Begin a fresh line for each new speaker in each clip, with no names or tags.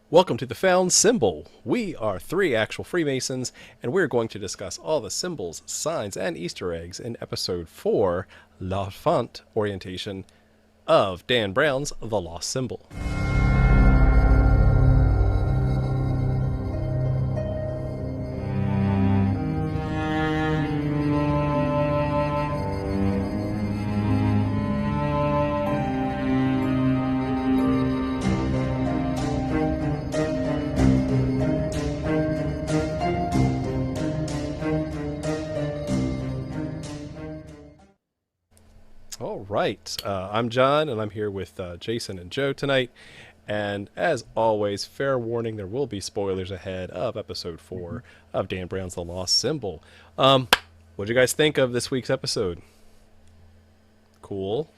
Welcome to the Found Symbol. We are three actual Freemasons, and we're going to discuss all the symbols, signs, and Easter eggs in episode 4, La Font Orientation, of Dan Brown's The Lost Symbol. All right, I'm John, and I'm here with Jason and Joe tonight. And as always, fair warning, there will be spoilers ahead of episode 4 of Dan Brown's The Lost Symbol. What do you guys think of this week's episode? Cool?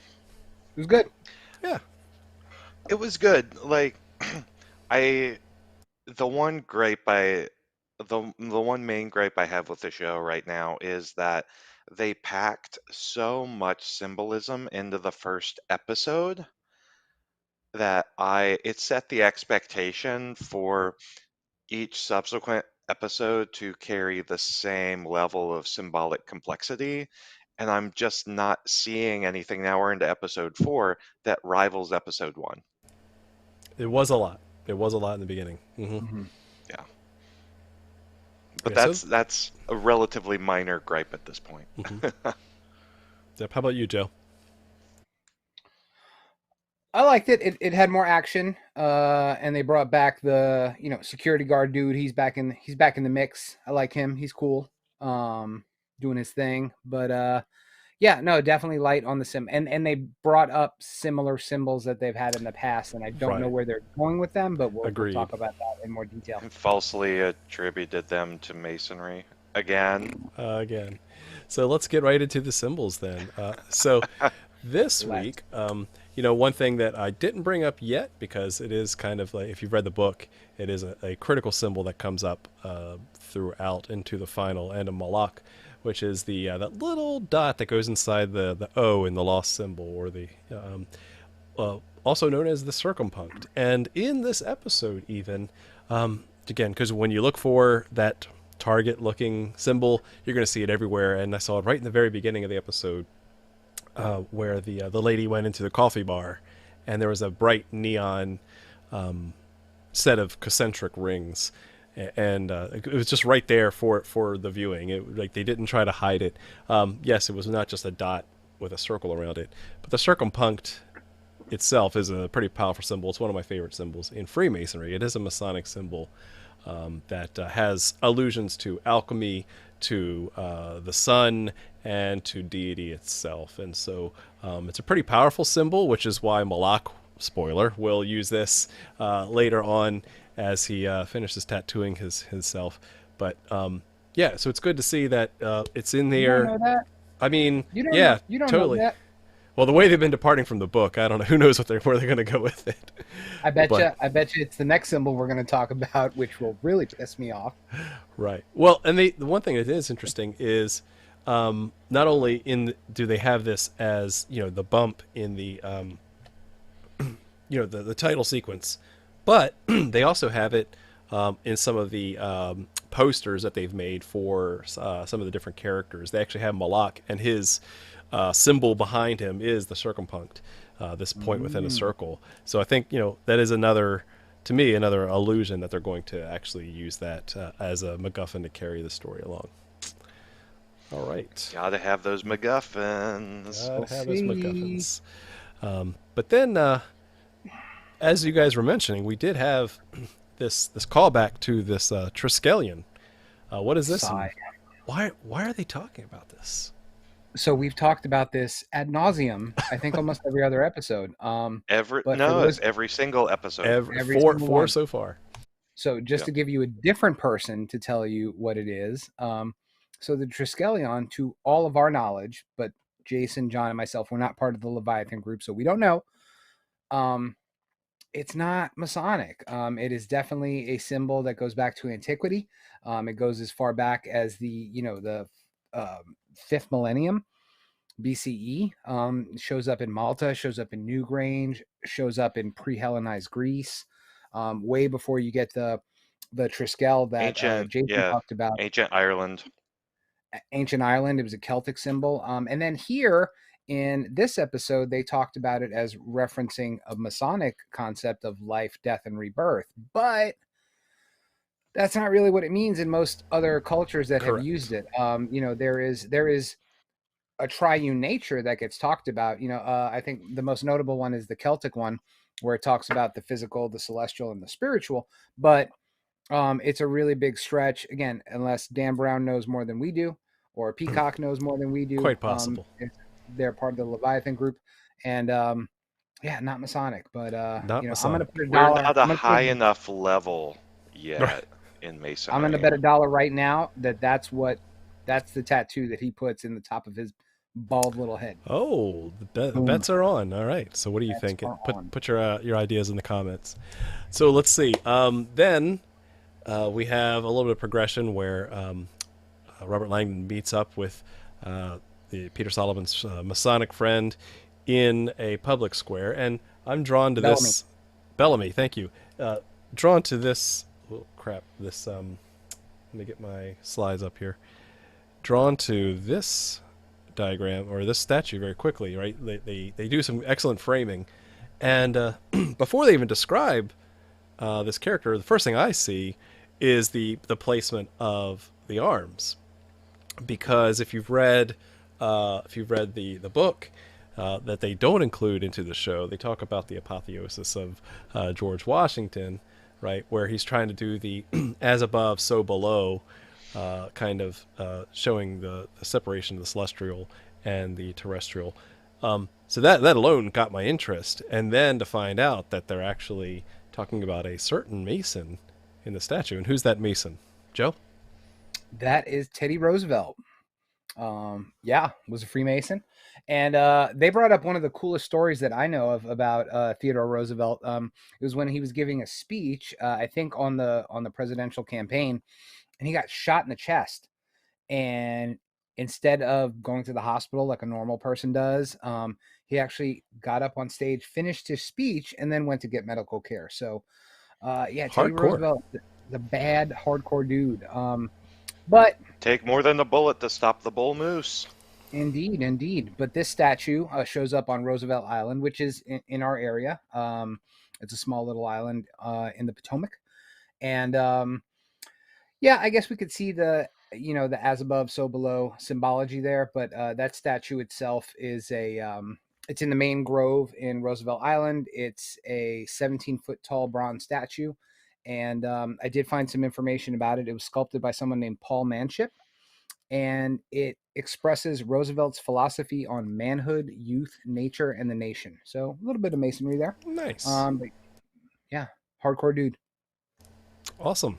It was good.
Yeah.
It was good. I the one gripe I the one main gripe I have with the show right now is that they packed so much symbolism into the first episode that it set the expectation for each subsequent episode to carry the same level of symbolic complexity. And I'm just not seeing anything now we're into episode 4 that rivals episode 1.
It was a lot. It was a lot in the beginning. Mm-hmm.
Mm-hmm.
Yeah. But
Yeah,
that's a relatively minor gripe at this point.
Mm-hmm. Yep. How about you, Joe?
I liked it. It had more action, and they brought back the security guard dude. He's back in the mix. I like him. He's cool, doing his thing. But yeah, no, definitely light on the and they brought up similar symbols that they've had in the past, and I don't know where they're going with them, but we'll talk about that in more detail.
And falsely attributed them to masonry again.
Again. So let's get right into the symbols then. This week, one thing that I didn't bring up yet, because it is kind of like, if you've read the book, it is a critical symbol that comes up throughout into the final end of Malak, which is the that little dot that goes inside the O in the lost symbol, or the also known as the circumpunct. And in this episode, even again, because when you look for that target-looking symbol, you're going to see it everywhere. And I saw it right in the very beginning of the episode, where the lady went into the coffee bar, and there was a bright neon set of concentric rings, and it was just right there for the viewing. Like, they didn't try to hide it. Yes, it was not just a dot with a circle around it, but the circumpunct itself is a pretty powerful symbol. It's one of my favorite symbols in Freemasonry. It is a Masonic symbol that has allusions to alchemy, to the sun, and to deity itself. And so it's a pretty powerful symbol, which is why Malak, spoiler, will use this later on as he finishes tattooing himself. But yeah, so it's good to see that it's in there.
You don't know that?
I mean,
you don't
yeah,
you don't
totally.
Know that?
Well, the way they've been departing from the book, I don't know. Who knows where they're going to go with it?
I bet you it's the next symbol we're going to talk about, which will really piss me off.
Right. Well, and the one thing that is interesting is not only do they have this as the bump in the the title sequence, but they also have it in some of the posters that they've made for some of the different characters. They actually have Malak, and his symbol behind him is the circumpunct, this point within a circle. So I think that is another illusion that they're going to actually use that as a MacGuffin to carry the story along. All right.
Gotta have those MacGuffins.
Gotta have those MacGuffins. But then, as you guys were mentioning, we did have this callback to this Triskelion. What is this? Why are they talking about this?
So we've talked about this ad nauseum, I think almost every other episode.
It's every single episode.
Every four so far.
So just to give you a different person to tell you what it is. So the Triskelion, to all of our knowledge, but Jason, John, and myself, we're not part of the Leviathan group, so we don't know. It's not Masonic. It is definitely a symbol that goes back to antiquity. It goes as far back as the 5th millennium BCE. Shows up in Malta, shows up in Newgrange, shows up in pre-Hellenized Greece. way before you get the Triskel that
Ancient,
Jason
yeah,
talked about.
ancient Ireland.
Ancient Ireland. It was a Celtic symbol. And then here in this episode, they talked about it as referencing a Masonic concept of life, death, and rebirth. But that's not really what it means in most other cultures that have used it. There is a triune nature that gets talked about. I think the most notable one is the Celtic one, where it talks about the physical, the celestial, and the spiritual. But it's a really big stretch, again, unless Dan Brown knows more than we do, or Peacock knows more than we do.
Quite possible.
They're part of the Leviathan group, and yeah, not Masonic, but
Not
I'm going to
Masonic.
put a
We're
dollar.
not a high enough level yet in
I'm going to
Masonry.
bet a dollar right now that that's the tattoo that he puts in the top of his bald little head.
Oh, the
Boom.
bets are on. All right. So what do you
Bets
think?
are on.
Put your ideas in the comments. So let's see. Then we have a little bit of progression where Robert Langdon meets up with the Peter Solomon's Masonic friend in a public square, and I'm drawn to this. Bellamy, thank you. Drawn to this. Oh, crap. This. Let me get my slides up here. Drawn to this diagram or this statue very quickly, right? They do some excellent framing, and before they even describe this character, the first thing I see is the placement of the arms, because if you've read the book that they don't include into the show, they talk about the apotheosis of George Washington, right, where he's trying to do the as above, so below, kind of showing the separation of the celestial and the terrestrial. So that alone got my interest, and then to find out that they're actually talking about a certain Mason in the statue. And who's that Mason, Joe?
That is Teddy Roosevelt. Was a Freemason. And they brought up one of the coolest stories that I know of about Theodore Roosevelt. It was when he was giving a speech, I think on the presidential campaign, and he got shot in the chest. And instead of going to the hospital like a normal person does, he actually got up on stage, finished his speech, and then went to get medical care. So, Teddy Roosevelt, the bad, hardcore dude. But
take more than a bullet to stop the bull moose.
Indeed. But this statue shows up on Roosevelt Island, which is in our area. It's a small little island in the Potomac. And I guess we could see the as above, so below symbology there. But that statue itself is it's in the main grove in Roosevelt Island. It's a 17-foot tall bronze statue. And I did find some information about it. It was sculpted by someone named Paul Manship, and it expresses Roosevelt's philosophy on manhood, youth, nature, and the nation. So a little bit of masonry there.
Nice.
But yeah, hardcore dude.
Awesome.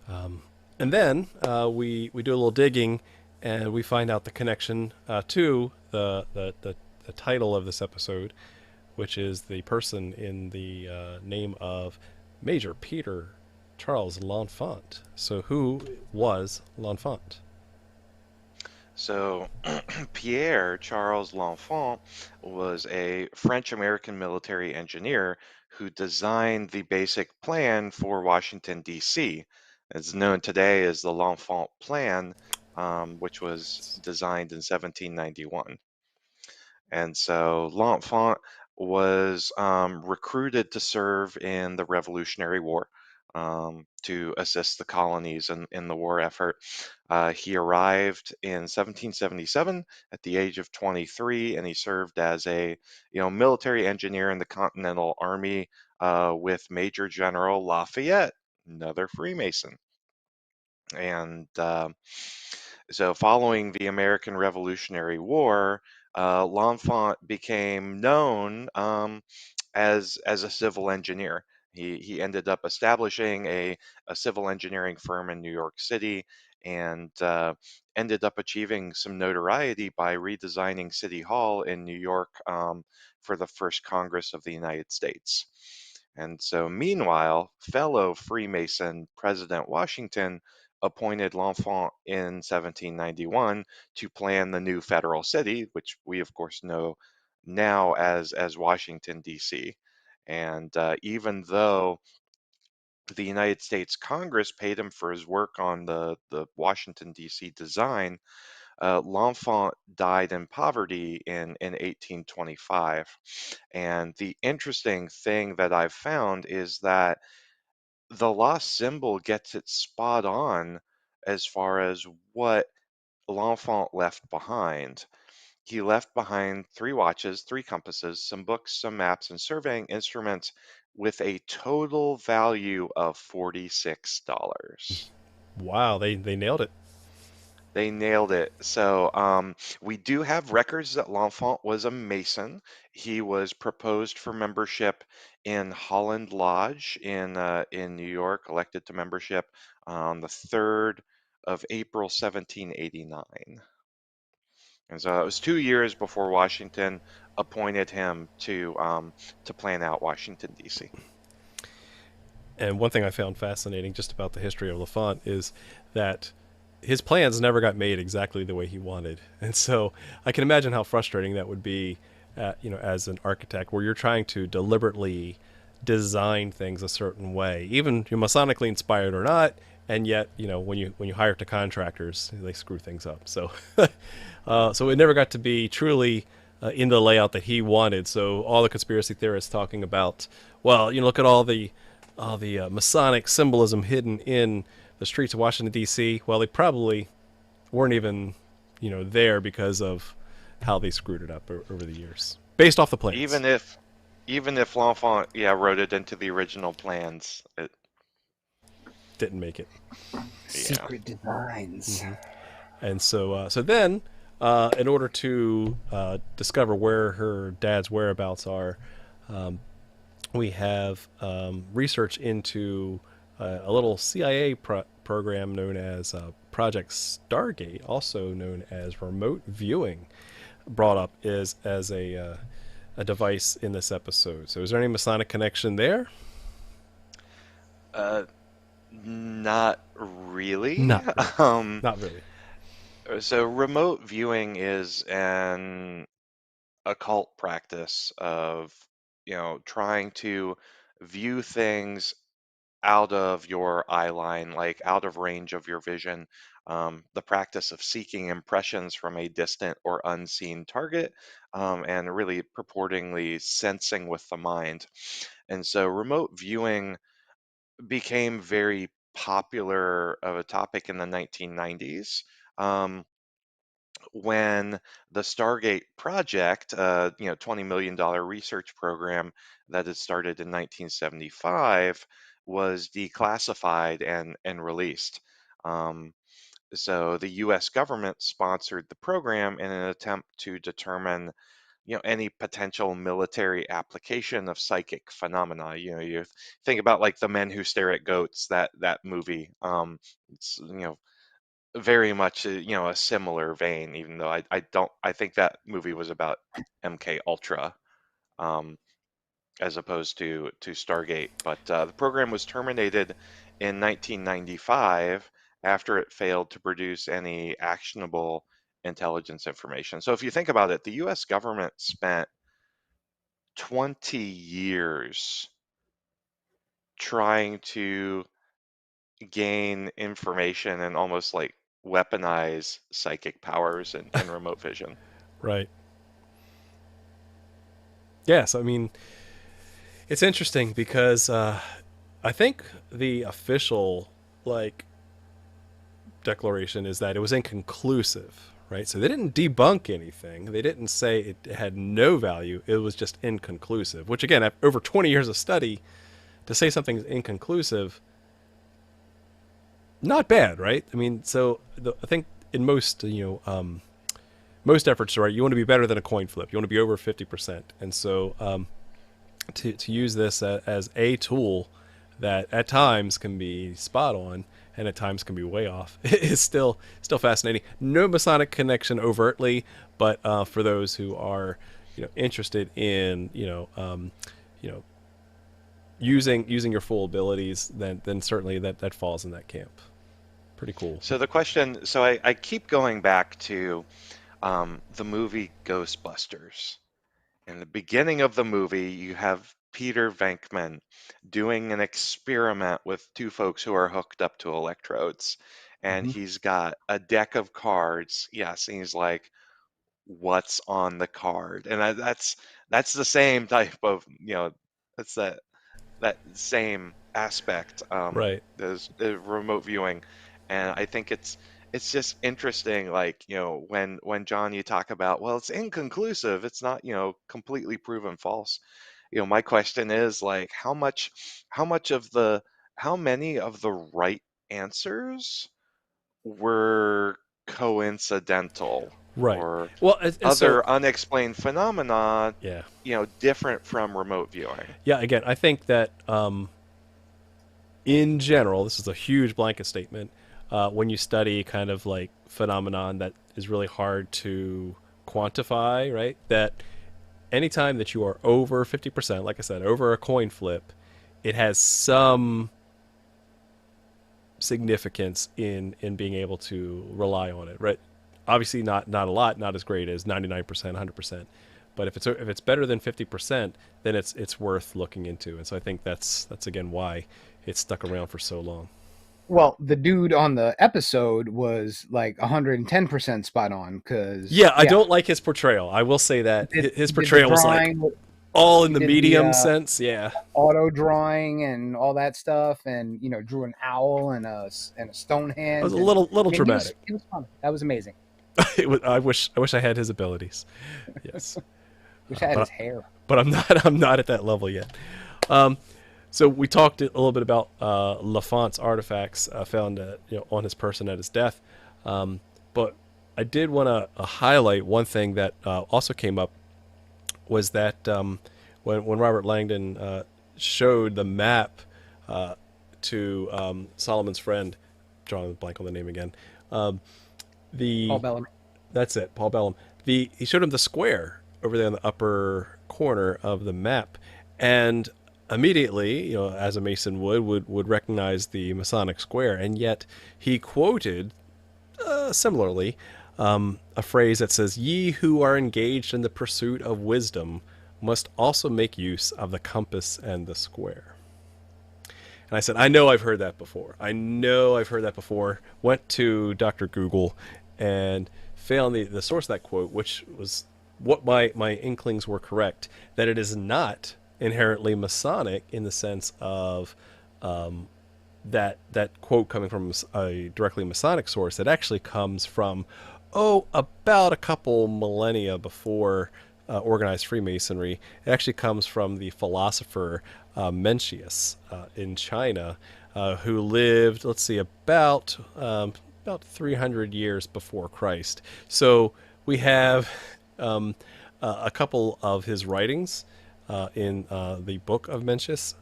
And then we do a little digging, and we find out the connection to the title of this episode, which is the person in the name of Major Peter Charles L'Enfant. So who was L'Enfant?
So Pierre Charles L'Enfant was a French-American military engineer who designed the basic plan for Washington, D.C. It's known today as the L'Enfant Plan, which was designed in 1791. And so L'Enfant was recruited to serve in the Revolutionary War, to assist the colonies in the war effort. He arrived in 1777 at the age of 23, and he served as a military engineer in the Continental Army with Major General Lafayette, another Freemason. And so following the American Revolutionary War, L'Enfant became known as a civil engineer. He ended up establishing a civil engineering firm in New York City, and ended up achieving some notoriety by redesigning City Hall in New York for the first Congress of the United States. And so meanwhile, fellow Freemason President Washington appointed L'Enfant in 1791 to plan the new federal city, which we of course know now as Washington, D.C. And even though the United States Congress paid him for his work on the Washington, D.C. design. L'Enfant died in poverty in 1825. And the interesting thing that I've found is that the lost symbol gets it spot on as far as what L'Enfant left behind. He left behind 3 watches, 3 compasses, some books, some maps, and surveying instruments with a total value of $46.
Wow, they nailed it.
They nailed it. So we do have records that L'Enfant was a Mason. He was proposed for membership in Holland Lodge in New York, elected to membership on the 3rd of April, 1789. And so it was 2 years before Washington appointed him to plan out Washington, D.C.
And one thing I found fascinating just about the history of L'Enfant is that his plans never got made exactly the way he wanted, and so I can imagine how frustrating that would be, as an architect, where you're trying to deliberately design things a certain way, even you're Masonically inspired or not, and yet when you hire to contractors, they screw things up. So, so it never got to be truly in the layout that he wanted. So all the conspiracy theorists talking about, well, look at all the Masonic symbolism hidden in the streets of Washington D.C. Well, they probably weren't even there because of how they screwed it up over the years, based off the plans.
Even if L'Enfant, yeah, wrote it into the original plans,
Didn't make it.
yeah.
Secret designs.
And so then, in order to discover where her dad's whereabouts are, we have research into a little CIA program known as Project Stargate, also known as remote viewing, brought up as a device in this episode. So, is there any Masonic connection there?
Uh, Not really.
Not really.
Um,
Not really.
so remote viewing is an occult practice of, trying to view things out of your eye line, like out of range of your vision. The practice of seeking impressions from a distant or unseen target, and really purportedly sensing with the mind. And so remote viewing became very popular of a topic in the 1990s. Um, when the Stargate project, $20 million research program that had started in 1975, was declassified and released. Um, so the U.S. government sponsored the program in an attempt to determine, any potential military application of psychic phenomena. You think about like The Men Who Stare at Goats, that movie. It's, very much a similar vein, even though I think that movie was about MK Ultra, um, as opposed to Stargate. But the program was terminated in 1995 after it failed to produce any actionable intelligence information. So if you think about it, the U.S. government spent 20 years trying to gain information and almost like weaponize psychic powers and remote vision.
Right. Yes. I mean, it's interesting because I think the official like declaration is that it was inconclusive, right? So they didn't debunk anything. They didn't say it had no value. It was just inconclusive, which again, over 20 years of study, to say something's inconclusive, not bad, right? I mean, so I think in most efforts, right, you want to be better than a coin flip. You want to be over 50%. And so to use this as a tool that at times can be spot on and at times can be way off is still fascinating. No Masonic connection overtly, but for those who are interested in using your full abilities, then certainly that falls in that camp. Pretty cool.
So I keep going back to the movie Ghostbusters. In the beginning of the movie, you have Peter Venkman doing an experiment with two folks who are hooked up to electrodes. And
Mhm.
he's got a deck of cards. Yes, and he's like, what's on the card? And that's the same type of, that's that same aspect.
Right.
There's remote viewing, and I think it's just interesting. Like, when John, you talk about, well, it's inconclusive. It's not, completely proven false. My question is, like, how much of the how many of the right answers were coincidental
Right.
or
Well, and so
other unexplained phenomena,
yeah,
different from remote viewing?
yeah. Again, I think that in general, this is a huge blanket statement. When you study kind of like phenomenon that is really hard to quantify, right? That anytime that you are over 50%, like I said, over a coin flip, it has some significance in being able to rely on it, right? Obviously, not a lot, not as great as 99%, 100%. But if it's better than 50%, then it's worth looking into. And so I think that's again why it's stuck around for so long.
Well, the dude on the episode was like 110% spot on because
Yeah, I don't like his portrayal. I will say that his
he did the
portrayal was like
drawing,
all in
he
the
did the
medium sense. Yeah,
auto drawing and all that stuff, and drew an owl and a stone
it was
hand,
a
and
little
I mean,
dramatic.
he was fun. That was amazing.
I wish I had his abilities. Yes,
Wish I had his
but
hair.
I'm not at that level yet. Um, so we talked a little bit about Lafont's artifacts found on his person at his death, but I did want to highlight one thing that also came up was that when Robert Langdon showed the map to Solomon's friend, drawing a blank on the name again,
Paul
the
Bellamy.
that's it, Paul Bellum. He showed him the square over there in the upper corner of the map, and immediately, as a Mason would recognize the Masonic square, and yet he quoted similarly a phrase that says, "Ye who are engaged in the pursuit of wisdom must also make use of the compass and the square." And I said, I know I've heard that before. I know I've heard that before. Went to Dr. Google and found the source of that quote, which was what my inklings were correct, that it is not inherently Masonic in the sense of that quote coming from a directly Masonic source. It actually comes from, about a couple millennia before organized Freemasonry. It actually comes from the philosopher Mencius in China, who lived, let's see, about 300 years before Christ. So we have a couple of his writings in the book of Mencius,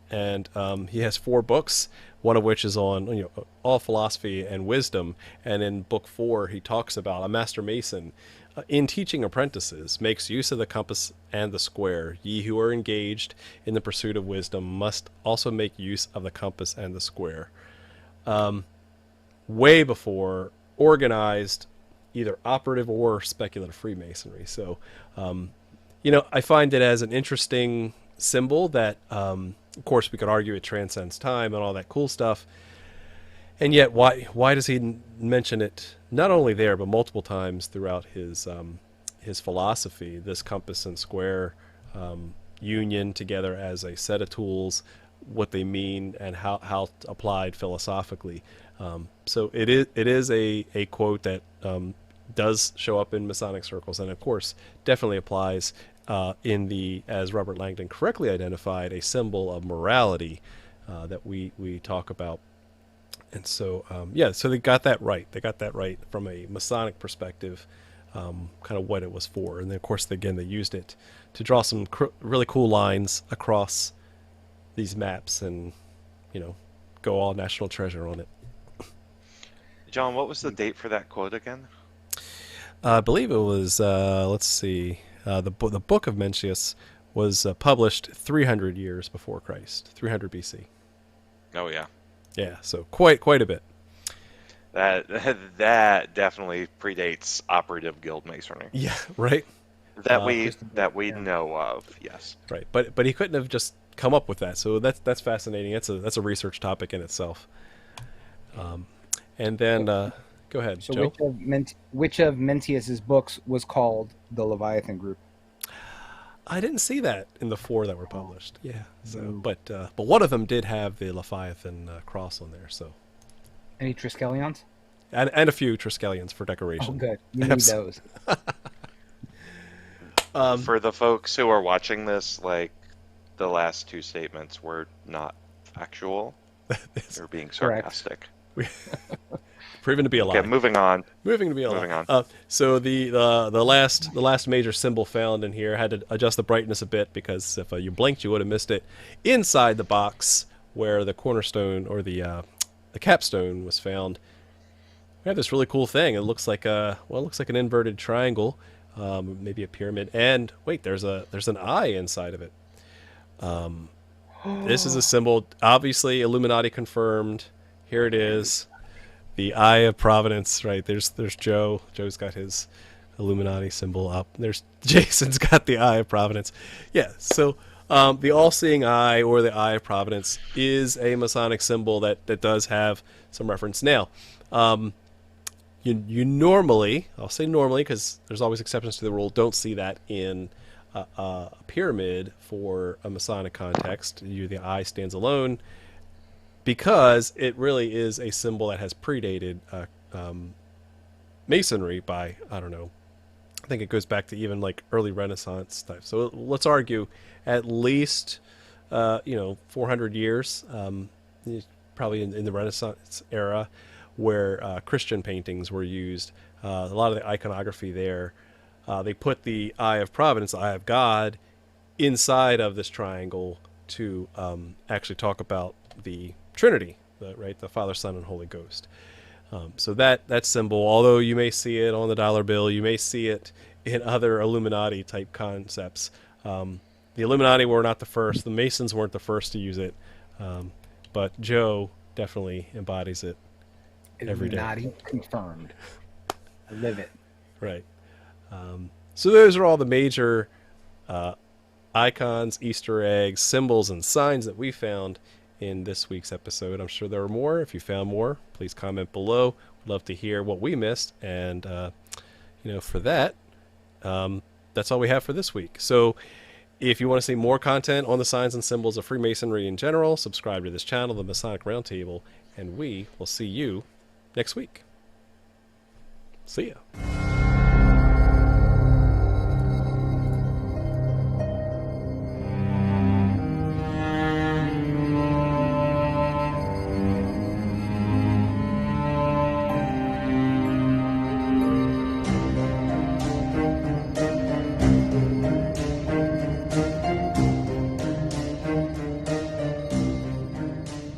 and he has 4 books, one of which is on all philosophy and wisdom. And in book 4, he talks about a master mason in teaching apprentices makes use of the compass and the square. Ye who are engaged in the pursuit of wisdom must also make use of the compass and the square. Way before organized, either operative or speculative Freemasonry. So, I find it as an interesting symbol that, of course, we could argue it transcends time and all that cool stuff. And yet, why does he mention it not only there but multiple times throughout his philosophy? This compass and square union together as a set of tools, what they mean, and how applied philosophically. So it is a quote that does show up in Masonic circles, and of course definitely applies in the, as Robert Langdon correctly identified, a symbol of morality that we talk about. And so, so they got that right. They got that right from a Masonic perspective, kind of what it was for. And then, of course, again, they used it to draw some really cool lines across these maps and, go all national treasure on it.
John, what was the date for that quote again?
I believe it was, let's see, the Book of Mencius was published 300 years before Christ, 300 BC.
Oh, yeah.
Yeah, so quite a bit.
That definitely predates operative guild masonry.
Yeah, right.
That we
Just a bit,
that we
yeah.
know of, yes.
Right, but he couldn't have just come up with that. So that's fascinating. That's a research topic in itself. And then go ahead,
So
Joe.
which of Mentius's books was called the Leviathan Group?
I didn't see that in the 4 that were published. Yeah. So,
No.
but one of them did have the Leviathan cross on there. So,
Any Triskelions?
and a few Triskelions for
Oh,
decoration.
good. You need
Abs-
those.
For the folks who are watching this, like, the last 2 statements were not factual. They're being
Correct.
sarcastic.
Proven to be a lie.
Okay, moving on.
Moving to be a
Moving
lie.
on.
So the last major symbol found in here, had to adjust the brightness a bit because if you blinked, you would have missed it. Inside the box where the cornerstone or the capstone was found, we have this really cool thing. It looks like it looks like an inverted triangle, maybe a pyramid. And wait, there's an eye inside of it. This is a symbol, obviously Illuminati confirmed. Here it is, the Eye of Providence. Right there's Joe. Joe's got his Illuminati symbol up. There's Jason's got the Eye of Providence. Yeah. So the all-seeing eye, or the Eye of Providence, is a Masonic symbol that does have some reference. Now, you normally, I'll say normally because there's always exceptions to the rule, don't see that in a pyramid for a Masonic context. The eye stands alone because it really is a symbol that has predated Masonry by, I don't know, I think it goes back to even like early Renaissance type. So let's argue at least 400 years, probably in the Renaissance era, where Christian paintings were used. A lot of the iconography there, they put the Eye of Providence, the Eye of God, inside of this triangle to actually talk about the Trinity, the Father, Son, and Holy Ghost. So that symbol, although you may see it on the dollar bill, you may see it in other Illuminati type concepts. The Illuminati were not the first. The Masons weren't the first to use it. But Joe definitely embodies it every day.
Illuminati confirmed. I live it.
Right. So those are all the major icons, Easter eggs, symbols, and signs that we found in this week's episode. I'm sure there are more. If you found more, please comment below. We'd love to hear what we missed. And, for that, that's all we have for this week. So if you want to see more content on the signs and symbols of Freemasonry in general, subscribe to this channel, the Masonic Roundtable, and we will see you next week. See ya.